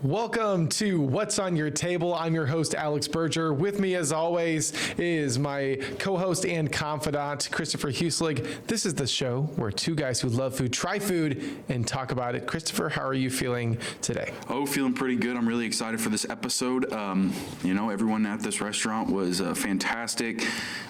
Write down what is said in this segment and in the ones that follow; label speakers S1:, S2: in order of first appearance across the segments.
S1: Welcome to What's on Your Table. I'm your host, Alex Berger. With me, as always, is my co-host and confidant, Christopher Huselig. This is the show where two guys who love food try food and talk about it. Christopher, how are you feeling today?
S2: Oh, feeling pretty good. I'm really excited for this episode. Everyone at this restaurant was fantastic.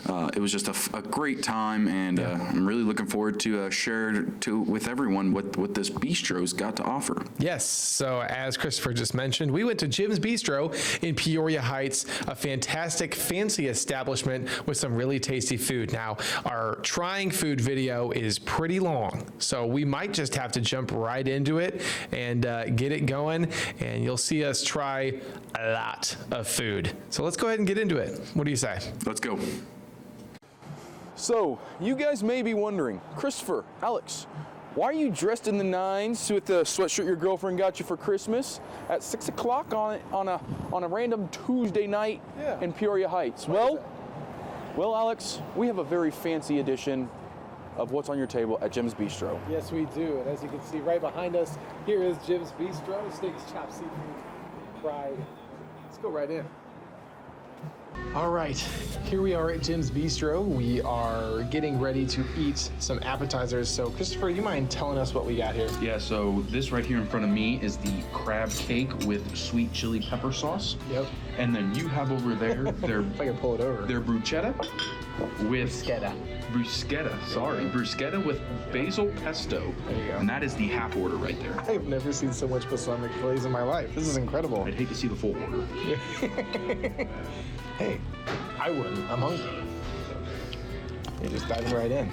S2: It was just a great time, and I'm really looking forward to share with everyone what this bistro's got to offer.
S1: Yes. So as Christopher just mentioned, we went to Jim's Bistro in Peoria Heights, a fantastic, fancy establishment with some really tasty food. Now, our trying food video is pretty long, so we might just have to jump right into it and get it going, and you'll see us try a lot of food. So let's go ahead and get into it. What do you say?
S2: Let's go.
S3: So, you guys may be wondering, Christopher, Alex, why are you dressed in the nines with the sweatshirt your girlfriend got you for Christmas at 6 o'clock on a random Tuesday night in Peoria Heights? Well, Alex, we have a very fancy edition of What's on Your Table at Jim's Bistro.
S4: Yes, we do. And as you can see right behind us, here is Jim's Bistro. Steaks, chops, seafood, fried. Let's go right in. All right, here we are at Jim's Bistro. We are getting ready to eat some appetizers. So, Christopher, you mind telling us what we got here?
S2: Yeah, so this right here in front of me is the crab cake with sweet chili pepper sauce.
S4: Yep.
S2: And then you have over there
S4: If I can pull it over.
S2: their bruschetta with bruschetta with basil pesto.
S4: There you go.
S2: And that is the half order right there.
S4: I've never seen so much balsamic glaze in my life. This is incredible.
S2: I'd hate to see the full order.
S4: Hey, I wouldn't. I'm hungry. You're just diving right in.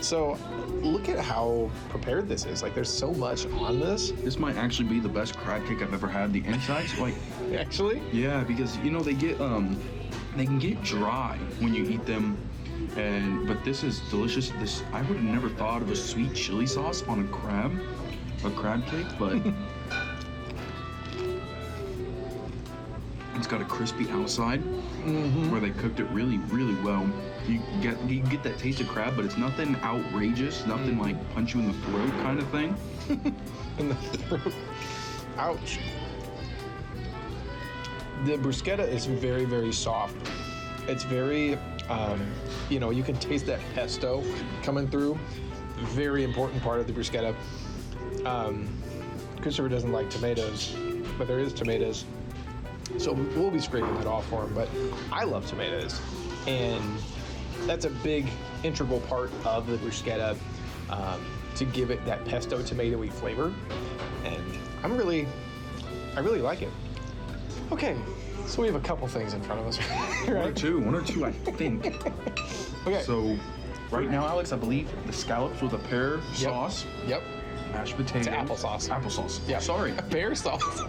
S4: So, look at how prepared this is. Like, there's so much on this.
S2: This might actually be the best crab cake I've ever had. The inside's like,
S4: Actually?
S2: yeah, because they can get dry when you eat them, but this is delicious. I would have never thought of a sweet chili sauce on a crab cake, but it's got a crispy outside where they cooked it really, really well. You get that taste of crab, but it's nothing outrageous, nothing like punch you in the throat kind of thing.
S4: In the throat. Ouch. The bruschetta is very, very soft. It's very, you can taste that pesto coming through. Very important part of the bruschetta. Christopher doesn't like tomatoes, but there is tomatoes. So we'll be scraping that off for him, but I love tomatoes. And that's a big integral part of the bruschetta to give it that pesto tomatoey flavor. And I really like it. Okay, so we have a couple things in front of us, right?
S2: One or two, I think.
S4: Okay.
S2: So right now, Alex, I believe the scallops with a pear sauce,
S4: Yep.
S2: mashed potatoes.
S4: It's applesauce.
S2: Applesauce.
S4: Yeah.
S2: Sorry.
S4: Pear sauce.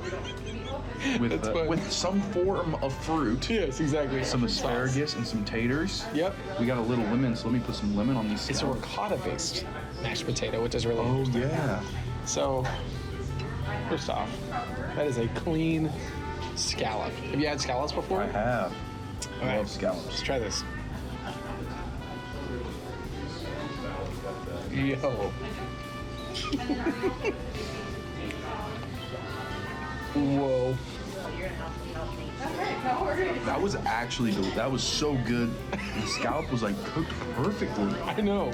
S2: With some form of fruit.
S4: Yes, exactly.
S2: Some asparagus and some taters.
S4: Yep.
S2: We got a little lemon, so let me put some lemon on these
S4: It's a
S2: scallops.
S4: ricotta-based mashed potato, which is really interesting.
S2: yeah.
S4: So, first off, that is a clean scallop. Have you had scallops before?
S2: I have.
S4: All
S2: I
S4: right,
S2: love scallops.
S4: Let's try this. Yo. Whoa.
S2: That was so good. The scallop was like cooked perfectly.
S4: I know.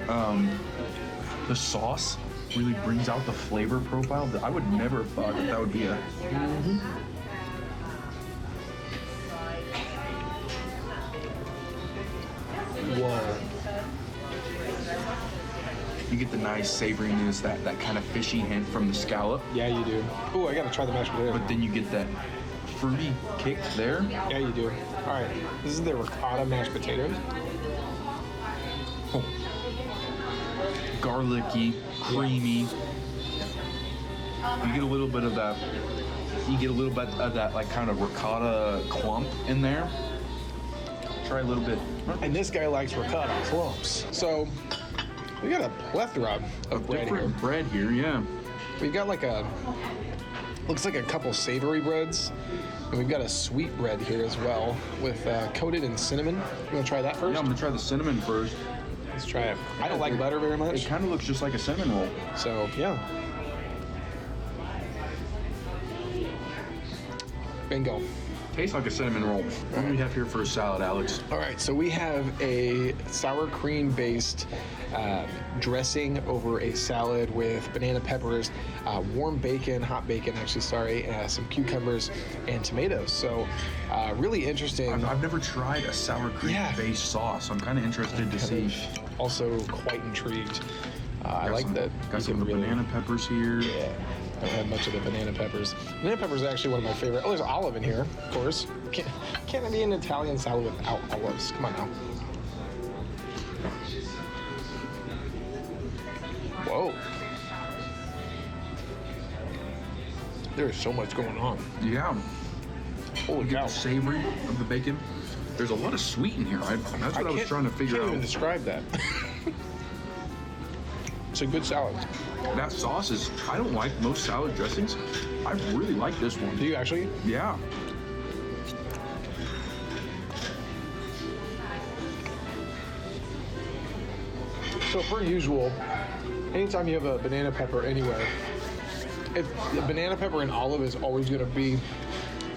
S2: The sauce really brings out the flavor profile. I would never have thought that would be a.
S4: Whoa.
S2: You get the nice savoriness, that kind of fishy hint from the scallop,
S4: Yeah, you do. Oh, I gotta try the mashed potato.
S2: but then you get that fruity kick there.
S4: Yeah, you do. All right, this is the ricotta mashed potatoes.
S2: Garlicky, creamy. You get a little bit of that. You get a little bit of that like kind of ricotta clump in there. Try a little bit.
S4: And this guy likes ricotta clumps. So we got a plethora of bread here.
S2: Different bread here, yeah.
S4: We've got looks like a couple savory breads. And we've got a sweet bread here as well with coated in cinnamon. You want to try that first?
S2: Yeah, I'm gonna try the cinnamon first.
S4: Let's try it. I don't like butter very much.
S2: It kind of looks just like a cinnamon roll.
S4: So, yeah. Bingo.
S3: Tastes like a cinnamon roll. What do we have here for a salad, Alex?
S4: All right, so we have a sour cream based dressing over a salad with banana peppers, warm bacon, hot bacon actually, sorry, some cucumbers and tomatoes. So really interesting.
S3: I've never tried a sour cream based sauce. I'm kind of interested to see.
S4: Also quite intrigued. I like that.
S3: Got some of the banana peppers here.
S4: Yeah. Don't have much of the banana peppers. Banana peppers are actually one of my favorite. Oh, there's olive in here, of course. Can't it be an Italian salad without olives? Come on now. Whoa. There is so much going on.
S3: Yeah.
S4: Holy
S3: You get
S4: cow.
S3: the savory of the bacon. There's a lot of sweet in here. That's what I was trying to figure
S4: I can't
S3: out.
S4: even describe that. It's a good salad.
S3: That sauce is, I don't like most salad dressings. I really like this one.
S4: Do you actually?
S3: Yeah.
S4: So per usual, anytime you have a banana pepper anywhere, if the banana pepper and olive is always going to be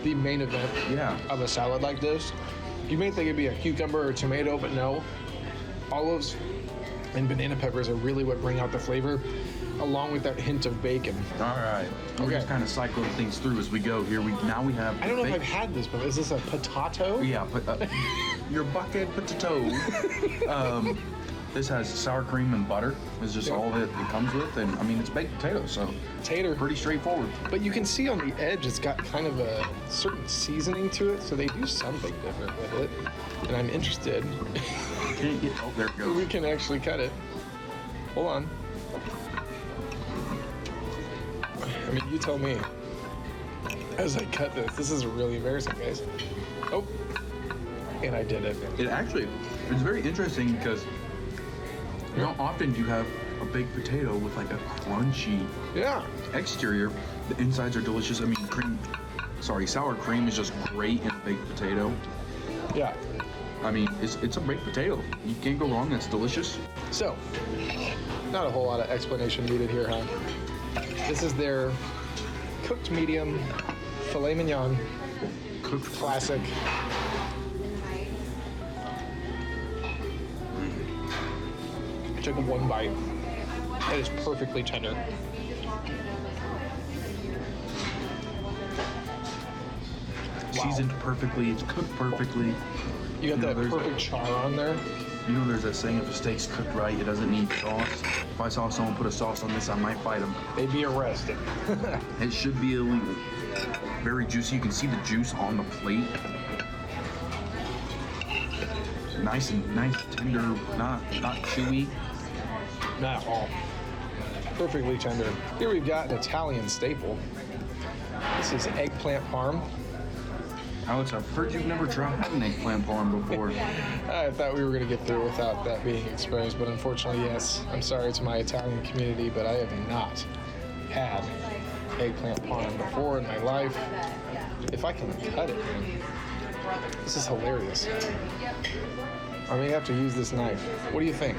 S4: the main event of a salad like this. You may think it'd be a cucumber or tomato, but no. Olives and banana peppers are really what bring out the flavor, along with that hint of bacon.
S3: All right. We're
S4: Okay.
S3: just kind of cycling things through as we go here. Now we have.
S4: I don't know if I've had this, but is this a potato?
S3: Yeah, but your bucket potato. This has sour cream and butter. Is just all that it comes with, and I mean it's baked potato, so
S4: Tater.
S3: pretty straightforward.
S4: But you can see on the edge it's got kind of a certain seasoning to it, so they do something different with it. And I'm interested.
S3: Can't get. Oh, there it goes.
S4: We can actually cut it. Hold on. I mean, you tell me. As I cut this, this is really embarrassing, guys. Oh, and I did it.
S3: It's very interesting because not often do you have a baked potato with like a crunchy
S4: Yeah.
S3: exterior. The insides are delicious. I mean, sour cream is just great in a baked potato.
S4: Yeah.
S3: I mean, it's a baked potato. You can't go wrong. That's delicious.
S4: So, not a whole lot of explanation needed here, huh? This is their cooked medium filet mignon,
S3: Cooked
S4: classic. I took one bite. That is perfectly tender.
S3: seasoned perfectly. It's cooked perfectly.
S4: You got that
S3: there's
S4: perfect char on there.
S3: You know, there's that saying, if a steak's cooked right, it doesn't need sauce. If I saw someone put a sauce on this, I might fight them.
S4: They'd be arrested.
S3: It should be illegal. Very juicy. You can see the juice on the plate. Nice tender, not chewy.
S4: Not at all. Perfectly tender. Here we've got an Italian staple. This is eggplant parm.
S3: Alex, I've heard you've never tried an eggplant parm before.
S4: I thought we were going to get through without that being exposed, but unfortunately, yes. I'm sorry to my Italian community, but I have not had eggplant parm before in my life. If I can cut it, man. This is hilarious. I may have to use this knife. What do you think?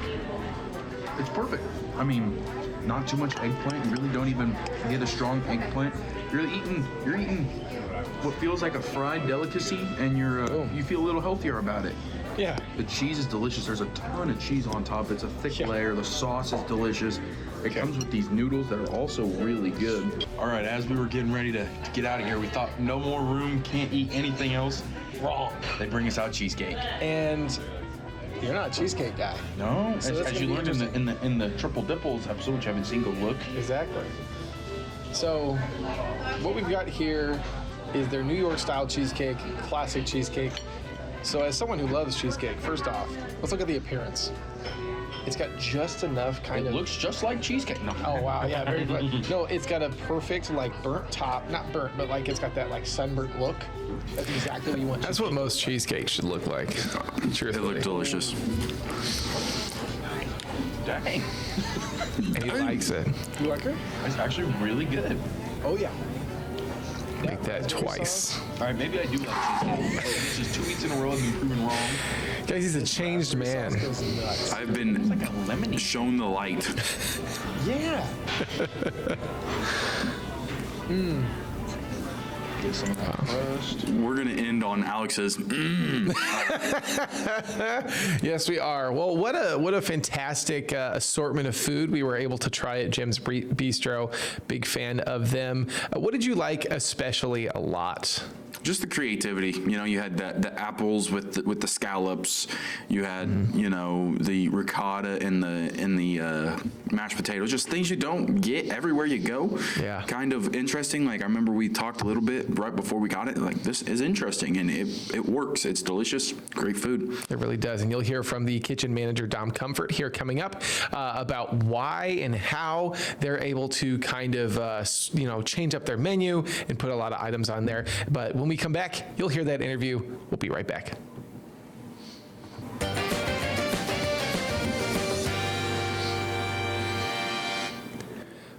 S3: It's perfect. I mean, not too much eggplant. You really don't even get a strong eggplant. You're eating what feels like a fried delicacy, and you feel a little healthier about it.
S4: Yeah.
S3: The cheese is delicious. There's a ton of cheese on top. It's a thick layer. The sauce is delicious. It comes with these noodles that are also really good. All right, as we were getting ready to get out of here, we thought no more room, can't eat anything else.
S4: Wrong.
S3: They bring us out cheesecake.
S4: And you're not a cheesecake guy.
S3: No,
S4: So that's
S3: as
S4: gonna
S3: you
S4: be
S3: learned in the Triple Dipples episode, which I haven't seen, go look.
S4: Exactly. So, what we've got here is their New York style cheesecake, classic cheesecake. So, as someone who loves cheesecake, first off, let's look at the appearance. It's got just enough kind
S3: It
S4: of.
S3: looks just like cheesecake. No.
S4: Oh wow, yeah, very good. No, it's got a perfect like burnt top, not burnt, but like it's got that like sunburnt look. That's exactly what you want.
S1: That's what most cheesecake should look like.
S2: It
S1: Truthfully.
S2: looked delicious.
S3: Dang.
S1: And he likes it.
S4: You like it?
S3: It's actually really good.
S4: Oh yeah.
S1: Make that twice.
S3: All right, maybe I do like cheesecake. This is 2 weeks in a row I've been proven wrong.
S1: Guys, he's a changed man.
S4: Goes nuts.
S2: I've been
S3: Like a lemony.
S2: shown the light.
S4: Yeah. get some of that crust.
S2: We're going to end on Alex's.
S1: Yes, we are. Well, what a fantastic assortment of food we were able to try at Jim's Bistro. Big fan of them. What did you like especially a lot?
S2: Just the creativity, you had the apples with the scallops, you had the ricotta and the mashed potatoes, just things you don't get everywhere you go.
S1: Yeah.
S2: Kind of interesting. Like I remember we talked a little bit right before we got it. Like this is interesting and it works. It's delicious, great food.
S1: It really does, and you'll hear from the kitchen manager Dom Comfort here coming up about why and how they're able to kind of change up their menu and put a lot of items on there. But when we come back, you'll hear that interview. We'll be right back.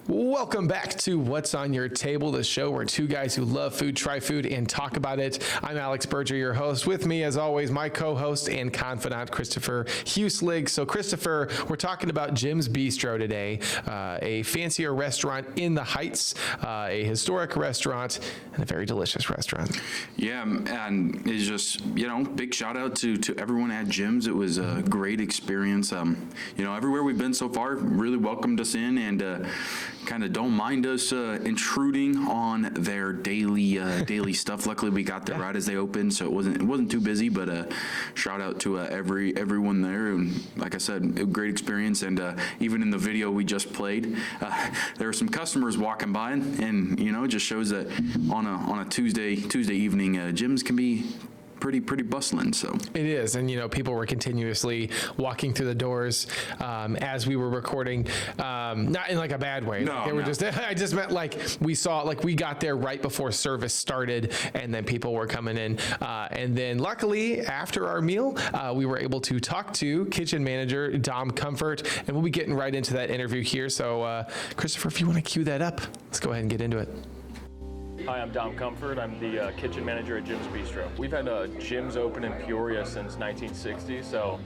S1: Welcome back to What's on Your Table, the show where two guys who love food try food and talk about it. I'm Alex Berger, your host. With me, as always, my co-host and confidant, Christopher Huslig. So, Christopher, we're talking about Jim's Bistro today, a fancier restaurant in the Heights, a historic restaurant, and a very delicious restaurant.
S2: Yeah, and it's just, big shout out to everyone at Jim's. It was a great experience. Everywhere we've been so far really welcomed us in and kind of don't mind us intruding on their daily stuff. Luckily, we got there right as they opened, so it wasn't too busy. But shout out to everyone there, and like I said, a great experience. And even in the video we just played, there were some customers walking by, and it just shows that on a Tuesday evening, Jim's can be pretty bustling. So
S1: it is, and people were continuously walking through the doors as we were recording, not in like a bad way.
S2: No,
S1: they were just. I just meant like we got there right before service started, and then people were coming in, and then luckily after our meal, we were able to talk to kitchen manager Dom Comfort, and we'll be getting right into that interview here. So, Christopher, if you want to cue that up, let's go ahead and get into it.
S5: Hi, I'm Dom Comfort. I'm the kitchen manager at Jim's Bistro. We've had Jim's open in Peoria since 1960, so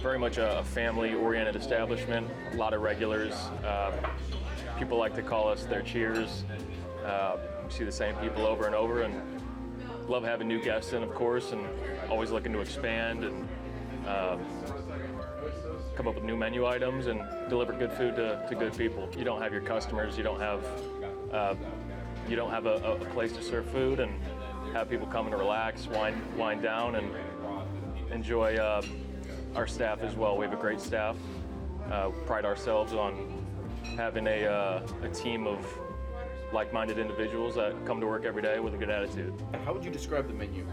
S5: very much a family-oriented establishment. A lot of regulars. People like to call us their cheers. We see the same people over and over, and love having new guests in, of course, and always looking to expand and come up with new menu items and deliver good food to good people. You don't have your customers, you don't have a place to serve food and have people come and relax, wind down, and enjoy our staff as well. We have a great staff. Pride ourselves on having a team of like-minded individuals that come to work every day with a good attitude.
S3: How would you describe the menu?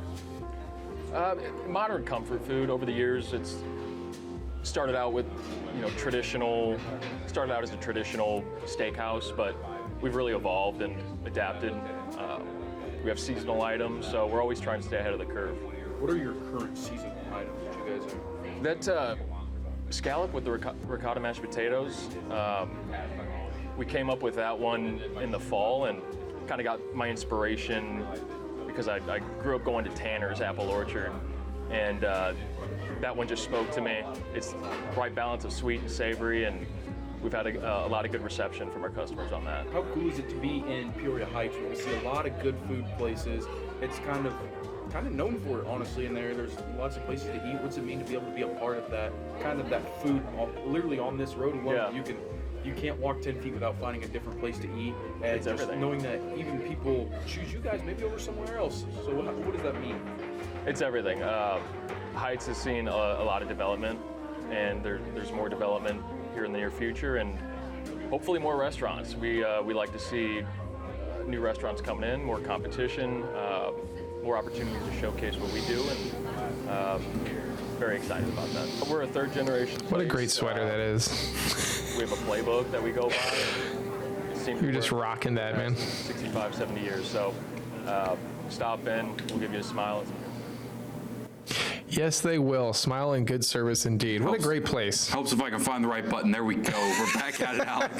S5: Modern comfort food. Over the years, it's started out with started out as a traditional steakhouse, but we've really evolved and adapted. We have seasonal items, so we're always trying to stay ahead of the curve.
S3: What are your current seasonal items that you guys have?
S5: That scallop with the ricotta mashed potatoes, we came up with that one in the fall and kind of got my inspiration because I grew up going to Tanner's Apple Orchard, and that one just spoke to me. It's the right balance of sweet and savory, and we've had a lot of good reception from our customers on that.
S3: How cool is it to be in Peoria Heights where we see a lot of good food places? It's kind of known for it, honestly, in there. There's lots of places to eat. What's it mean to be able to be a part of that, kind of that food, literally on this road alone?
S5: Yeah.
S3: You can't walk 10 feet without finding a different place to eat. And
S5: It's
S3: just
S5: everything.
S3: knowing that even people choose you guys maybe over somewhere else. So what does that mean?
S5: It's everything. Heights has seen a lot of development, and there's more development here in the near future, and hopefully more restaurants. We like to see new restaurants coming in, more competition, more opportunities to showcase what we do, and very excited about that. We're a third generation
S1: What a
S5: place.
S1: great sweater that is.
S5: We have a playbook that we go by.
S1: You're just rocking that, man.
S5: 65, 70 years. So stop in, we'll give you a smile.
S1: Yes, they will. Smile and good service indeed. What a great place.
S2: Helps if I can find the right button. There we go. We're back at it, Alec.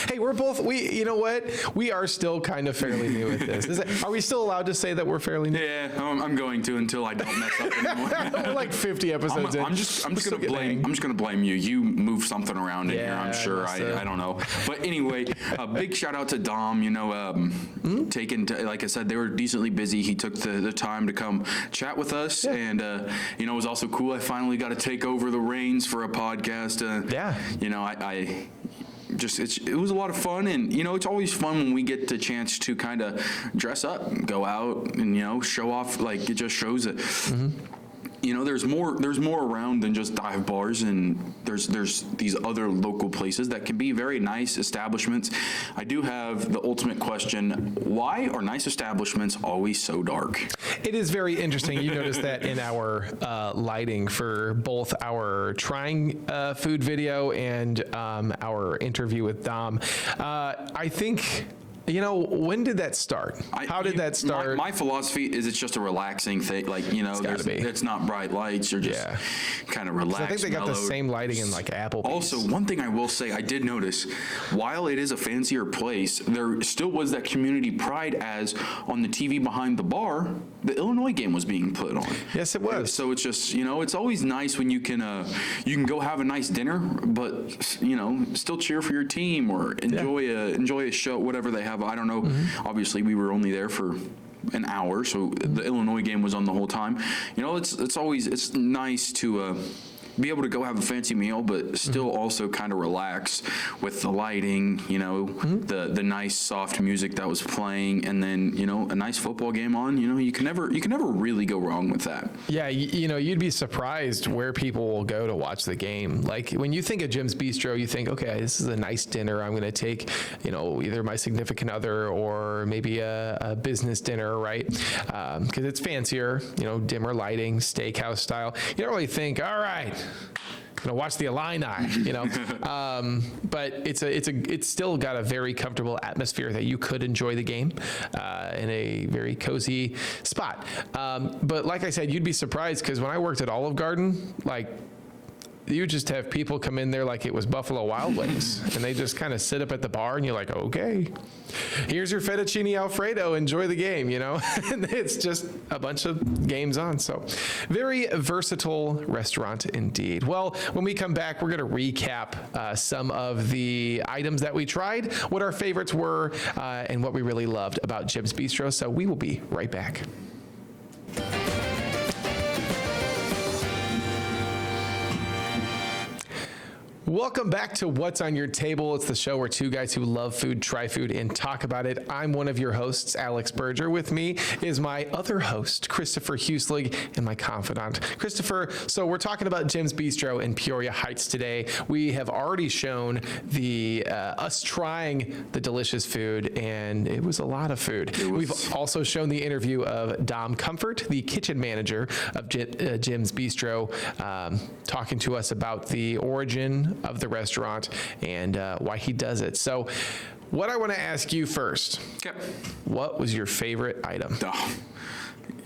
S1: Hey, you know what? We are still kind of fairly new at this. Are we still allowed to say that we're fairly new?
S2: Yeah, I'm going to until I don't mess up anymore.
S1: We're like 50 episodes in.
S2: I'm just gonna blame you. You move something around in here. I'm sure. I don't know. But anyway, a big shout out to Dom. Like I said, they were decently busy. He took the time to come chat with us, and it was also cool. I finally got to take over the reins for a podcast. It was a lot of fun, and it's always fun when we get the chance to kind of dress up, go out, and show off. Like, it just shows that. There's more around than just dive bars, and there's these other local places that can be very nice establishments. I do have the ultimate question: why are nice establishments always so dark?
S1: It is very interesting. You notice that in our lighting for both our trying food video and our interview with Dom. I think. When did that start? How did that start?
S2: My philosophy is it's just a relaxing thing. Like, it's not bright lights. You're just kind of relaxed.
S1: I think they got the same lighting in like Applebee's.
S2: Also, one thing I will say, I did notice, while it is a fancier place, there still was that community pride as on the TV behind the bar, the Illinois game was being put on.
S1: Yes, it was.
S2: So it's just, it's always nice when you can go have a nice dinner, but, still cheer for your team or enjoy a show, whatever they have. I don't know. Obviously, we were only there for an hour, so the Illinois game was on the whole time. It's nice to be able to go have a fancy meal, but still also kind of relax with the lighting, the nice soft music that was playing, and then a nice football game on. You can never really go wrong with that.
S1: Yeah, you'd be surprised where people will go to watch the game. Like, when you think of Jim's Bistro, you think, okay, this is a nice dinner. I'm going to take either my significant other or maybe a business dinner, right? Because it's fancier, dimmer lighting, steakhouse style. You don't really think, all right, watch the Illini, but it's still got a very comfortable atmosphere that you could enjoy the game in a very cozy spot. But like I said, you'd be surprised because when I worked at Olive Garden, you just have people come in there like it was Buffalo Wild Wings, and they just kind of sit up at the bar, and you're like, okay, here's your fettuccine Alfredo, enjoy the game, and it's just a bunch of games on. So very versatile restaurant indeed. Well, when we come back, we're going to recap some of the items that we tried, what our favorites were, and what we really loved about Jim's Bistro. So we will be right back. Welcome back to What's on Your Table. It's the show where two guys who love food try food and talk about it. I'm one of your hosts, Alex Berger. With me is my other host, Christopher Huslig, and my confidant, Christopher. So we're talking about Jim's Bistro in Peoria Heights today. We have already shown us trying the delicious food, and it was a lot of food. We've also shown the interview of Dom Comfort, the kitchen manager of Jim's Bistro, talking to us about the origin of the restaurant and why he does it. So what I want to ask you first, what was your favorite item?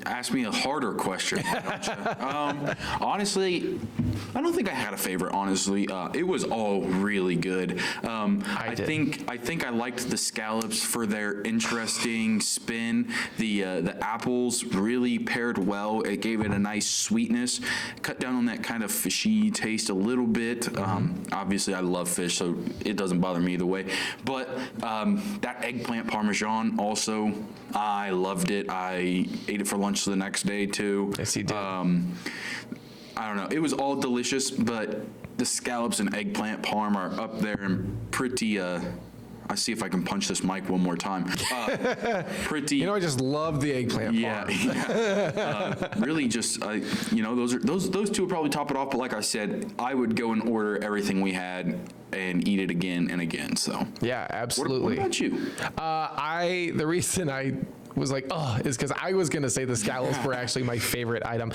S2: Ask me a harder question, why don't you? Honestly, I don't think I had a favorite, honestly. It was all really good. I think I liked the scallops for their interesting spin. The apples really paired well. It gave it a nice sweetness. Cut down on that kind of fishy taste a little bit. Obviously, I love fish, so it doesn't bother me either way. But that eggplant parmesan also, I loved it. I ate it for lunch the next day too.
S1: Yes, you did.
S2: I don't know. It was all delicious, but the scallops and eggplant parm are up there and pretty. I see if I can punch this mic one more time. Pretty.
S1: I just love the eggplant parm.
S2: Really, just those two would probably top it off. But like I said, I would go and order everything we had and eat it again and again. So
S1: yeah, absolutely.
S2: What about you?
S1: The reason I was like, oh, is because I was going to say the scallops were actually my favorite item.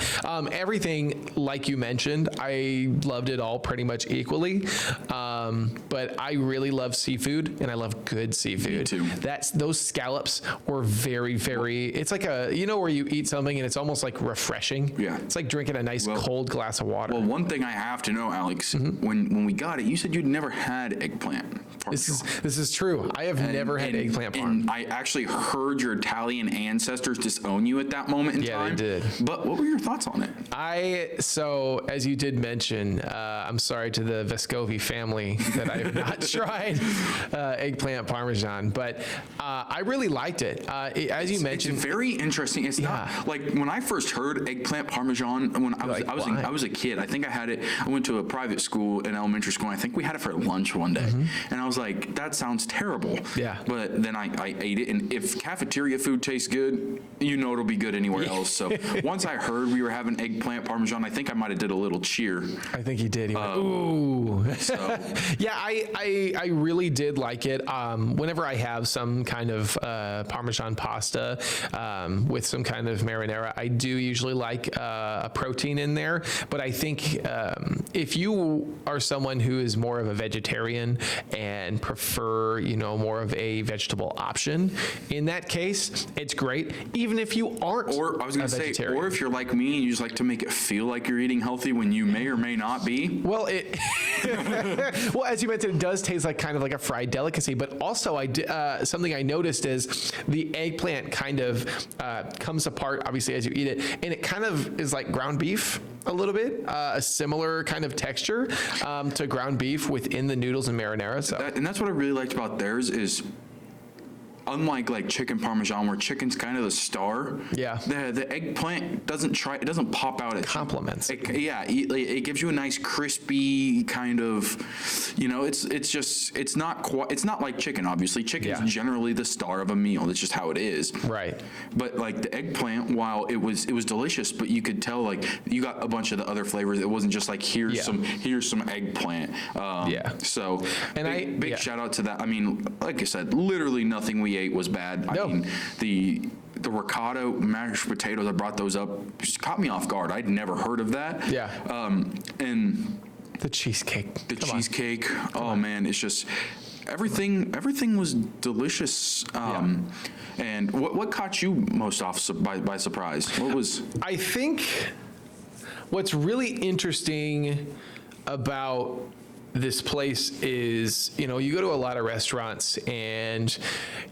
S1: Everything, like you mentioned, I loved it all pretty much equally. But I really love seafood, and I love good seafood.
S2: Me too.
S1: Those scallops were very, very, it's like where you eat something and it's almost like refreshing.
S2: Yeah.
S1: It's like drinking a nice cold glass of water.
S2: Well, one thing I have to know, Alex, when we got it, you said you'd never had eggplant.
S1: This is true. I have never had eggplant parm.
S2: And I actually heard your Italian ancestors disown you at that moment in time.
S1: Yeah, they did.
S2: But what were your thoughts on it?
S1: So as you did mention, I'm sorry to the Vescovi family that I have not tried eggplant parmesan, but I really liked it. As you mentioned,
S2: It's very interesting. It's not like when I first heard eggplant parmesan when I was a kid. I think I had it. I went to a private school in elementary school. And I think we had it for lunch one day, and I was like, "That sounds terrible."
S1: Yeah.
S2: But then I ate it, and if cafeteria food tastes good, you know it'll be good anywhere else. So once I heard we were having eggplant parmesan, I think I might have did a little cheer.
S1: I think he did. He went, ooh.
S2: So
S1: Yeah, I really did like it. Whenever I have some kind of Parmesan pasta with some kind of marinara, I do usually like a protein in there. But I think if you are someone who is more of a vegetarian and prefer, more of a vegetable option, in that case, it's great. Even if you aren't
S2: Or I was going to say,
S1: vegetarian.
S2: or if you're like me and you just like to make it feel like you're eating healthy when you may or may not be.
S1: Well, well, as you mentioned, it does taste like kind of like a fried delicacy. But also, something I noticed is the eggplant kind of comes apart, obviously, as you eat it, and it kind of is like ground beef a little bit, a similar kind of texture to ground beef within the noodles and marinara. So
S2: And that's what I really liked about theirs is, unlike like chicken parmesan where chicken's kind of the star,
S1: Yeah.
S2: the eggplant doesn't pop out at
S1: Compliments.
S2: it gives you a nice crispy kind of, it's not like chicken. Obviously chicken's
S1: Yeah.
S2: generally the star of a meal. That's just how it is.
S1: Right.
S2: But like the eggplant, while it was delicious, but you could tell like you got a bunch of the other flavors. It wasn't just like here's some eggplant. So
S1: And
S2: big shout out to that. I mean, like I said, literally nothing we ate was bad.
S1: No.
S2: I mean, the ricotta mashed potatoes, I brought those up, just caught me off guard. I'd never heard of that.
S1: Yeah.
S2: And
S1: The cheesecake.
S2: the
S1: Come on.
S2: cheesecake, man, it's just everything was delicious. And what caught you most off by surprise? What was?
S1: I think what's really interesting about this place is, you go to a lot of restaurants and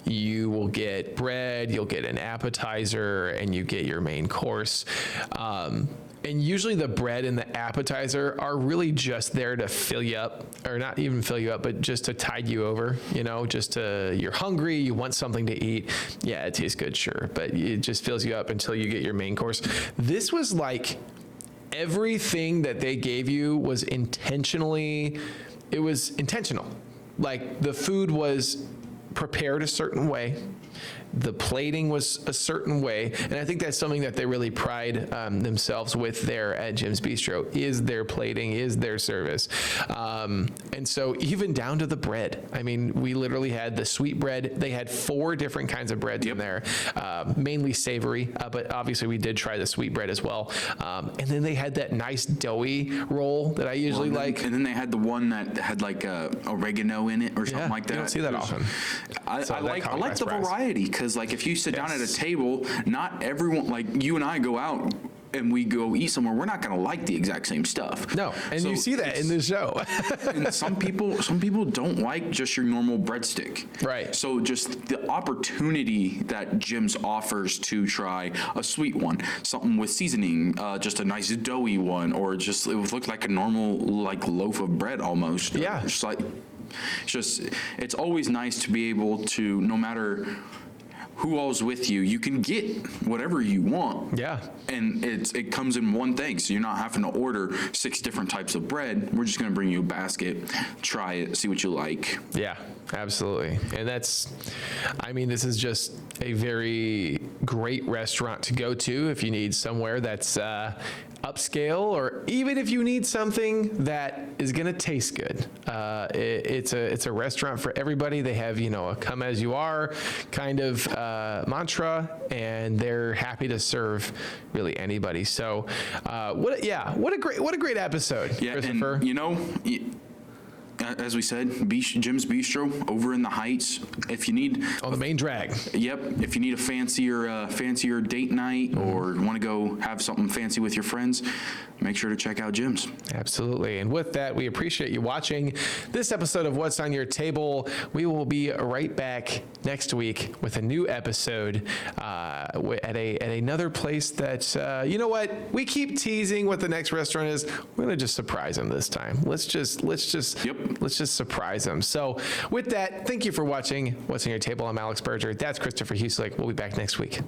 S1: you will get bread, you'll get an appetizer, and you get your main course. And usually the bread and the appetizer are really just there to fill you up, or not even fill you up, but just to tide you over, you're hungry, you want something to eat. Yeah, it tastes good, sure, but it just fills you up until you get your main course. This was like, everything that they gave you was intentional. Like the food was prepared a certain way. The plating was a certain way, and I think that's something that they really pride themselves with there at Jim's Bistro, is their plating, is their service. And so even down to the bread. I mean, we literally had the sweet bread. They had 4 different kinds of breads in there, mainly savory, but obviously we did try the sweet bread as well. And then they had that nice doughy roll that I usually like.
S2: And then they had the one that had like oregano in it or something like that.
S1: You don't see that often.
S2: I
S1: So that
S2: like
S1: caught me by
S2: the
S1: surprise.
S2: variety, because like if you sit down at a
S1: Yes.
S2: table, not everyone, like you and I go out and we go eat somewhere, we're not going to like the exact same stuff.
S1: No, and
S2: So
S1: you see that in the show.
S2: and some people don't like just your normal breadstick.
S1: Right.
S2: So just the opportunity that Jim's offers to try a sweet one, something with seasoning, just a nice doughy one, or just it would look like a normal like loaf of bread almost.
S1: Yeah.
S2: It's always nice to be able to, no matter who all's with you, you can get whatever you want.
S1: Yeah.
S2: And it comes in one thing, so you're not having to order 6 different types of bread. We're just going to bring you a basket, try it, see what you like.
S1: Yeah, absolutely. And this is just a very great restaurant to go to if you need somewhere that's upscale, or even if you need something that is going to taste good, it's a restaurant for everybody. They have, a come as you are kind of mantra, and they're happy to serve really anybody. So, what a great episode, Christopher.
S2: And as we said, Jim's Bistro over in the Heights. If you need
S1: on the main drag.
S2: Yep. If you need a fancier date night, or want to go have something fancy with your friends, make sure to check out Jim's.
S1: Absolutely. And with that, we appreciate you watching this episode of What's on Your Table. We will be right back next week with a new episode at another place that, you know what? We keep teasing what the next restaurant is. We're going to just surprise them this time. Let's just surprise them. So with that, thank you for watching What's on Your Table. I'm Alex Berger. That's Christopher Huslick. We'll be back next week.